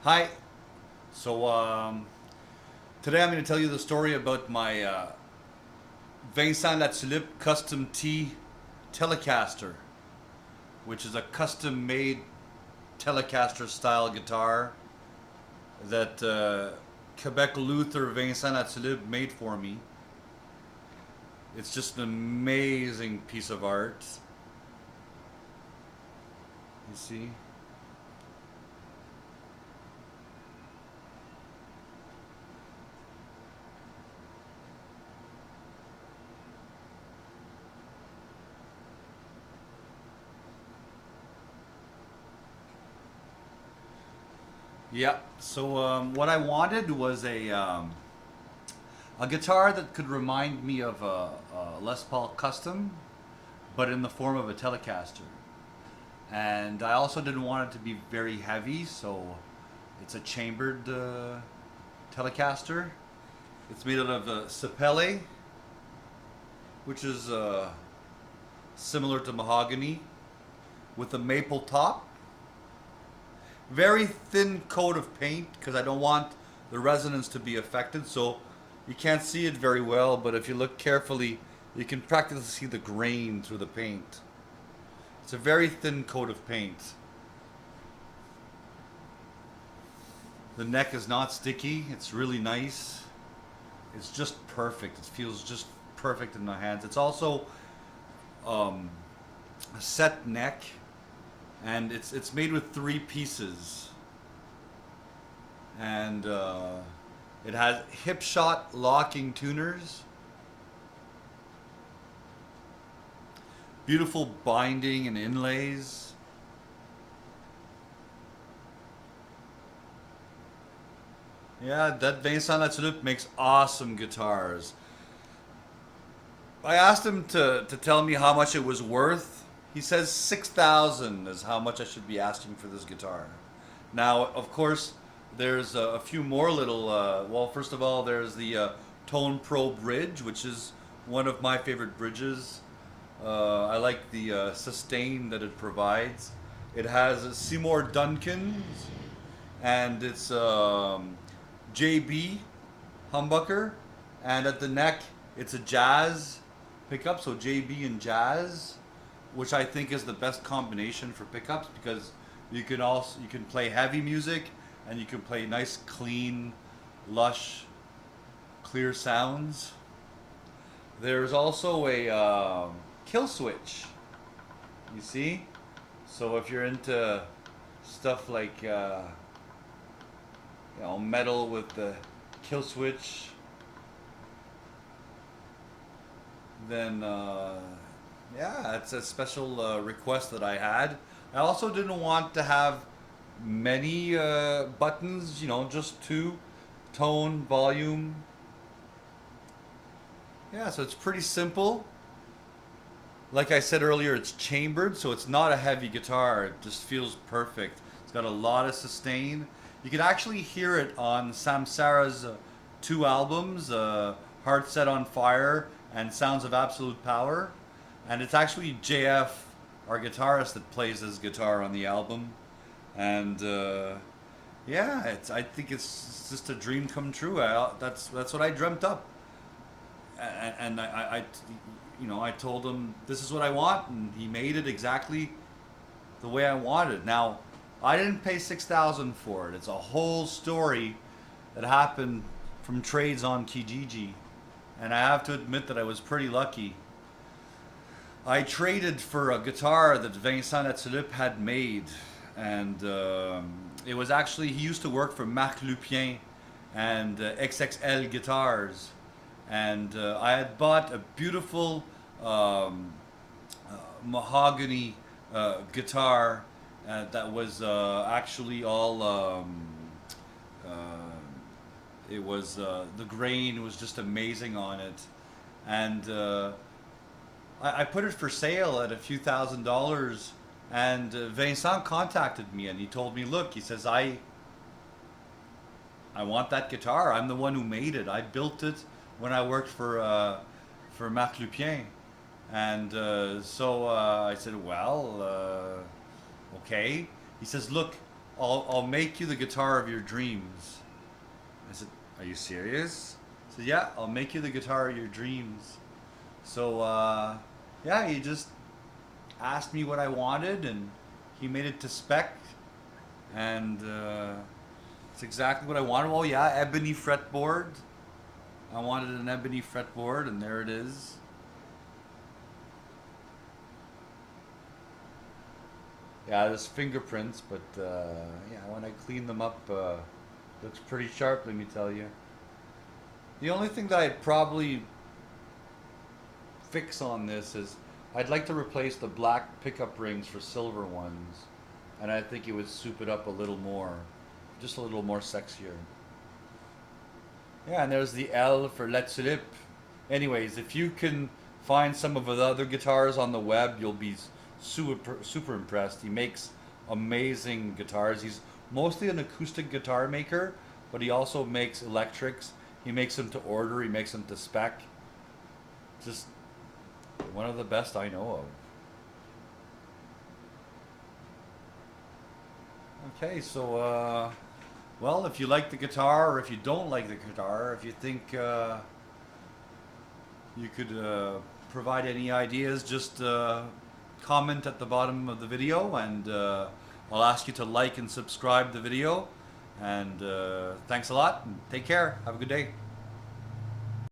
Hi. So today I'm going to tell you the story about my Vincent Latulippe custom T Telecaster, which is a custom-made Telecaster style guitar that Quebec Luther Vincent Latullipe made for me. It's just an amazing piece of art. You see? Yeah. So what I wanted was a guitar that could remind me of a Les Paul Custom, but in the form of a Telecaster. And I also didn't want it to be very heavy, so it's a chambered Telecaster. It's made out of sapele, which is similar to mahogany, with a maple top. Very thin coat of paint because I don't want the resonance to be affected, so you can't see it very well, but if you look carefully, you can practically see the grain through the paint. It's a very thin coat of paint. The neck is not sticky. It's really nice. It's just perfect. It feels just perfect in my hands. It's also a set neck, and it's made with three pieces, and it has Hipshot locking tuners. Beautiful binding and inlays. Yeah, that Vincent Latullipe makes awesome guitars. I asked him to tell me how much it was worth. He says 6,000 is how much I should be asking for this guitar. Now, of course, there's a few more little. Well, first of all, there's the Tone Pro bridge, which is one of my favorite bridges. I like the sustain that it provides. It has a Seymour Duncan's, and it's JB humbucker, and at the neck it's a jazz pickup, so JB and jazz, which I think is the best combination for pickups because you can play heavy music and you can play nice, clean, lush, clear sounds. There's also a kill switch. You see? So if you're into stuff like metal with the kill switch, then yeah, it's a special request that I had. I also didn't want to have many buttons, just two: tone, volume. Yeah, so it's pretty simple. Like I said earlier, it's chambered, so it's not a heavy guitar. It just feels perfect. It's got a lot of sustain. You can actually hear it on Samsara's two albums, Heart Set on Fire and Sounds of Absolute Power. And it's actually JF, our guitarist, that plays this guitar on the album. And yeah, I think it's just a dream come true. That's what I dreamt up. And I told him this is what I want, and he made it exactly the way I wanted. Now, I didn't pay 6,000 for it. It's a whole story that happened from trades on Kijiji, and I have to admit that I was pretty lucky. I traded for a guitar that Vincent Latullippe had made, and it was actually he used to work for Marc Lupien and XXL Guitars, and I had bought a beautiful mahogany guitar that was actually all uh, it was the grain was just amazing on it, and I put it for sale at a few $1,000s, and Vincent contacted me and he told me, look, he says, I want that guitar. I'm the one who made it. I built it when I worked for Marc Lupien. And so I said, well, okay. He says, look, I'll make you the guitar of your dreams. I said, are you serious? I said, yeah, I'll make you the guitar of your dreams. So yeah, he just asked me what I wanted, and he made it to spec, and it's exactly what I wanted. Oh yeah, ebony fretboard. I wanted an ebony fretboard, and there it is. Yeah, there's fingerprints, but yeah, when I clean them up, looks pretty sharp. Let me tell you. The only thing that I'd probably fix on this is I'd like to replace the black pickup rings for silver ones, and I think it would soup it up a little more, just a little more sexier. Yeah, and there's the L for Latulippe. Anyways, if you can find some of the other guitars on the web, you'll be super impressed. He makes amazing guitars. He's mostly an acoustic guitar maker, but he also makes electrics. He makes them to order. He makes them to spec. Just one of the best I know of. Okay, so well, if you like the guitar, or if you don't like the guitar, if you think you could provide any ideas, just comment at the bottom of the video, and I'll ask you to like and subscribe the video. And thanks a lot, and take care. Have a good day.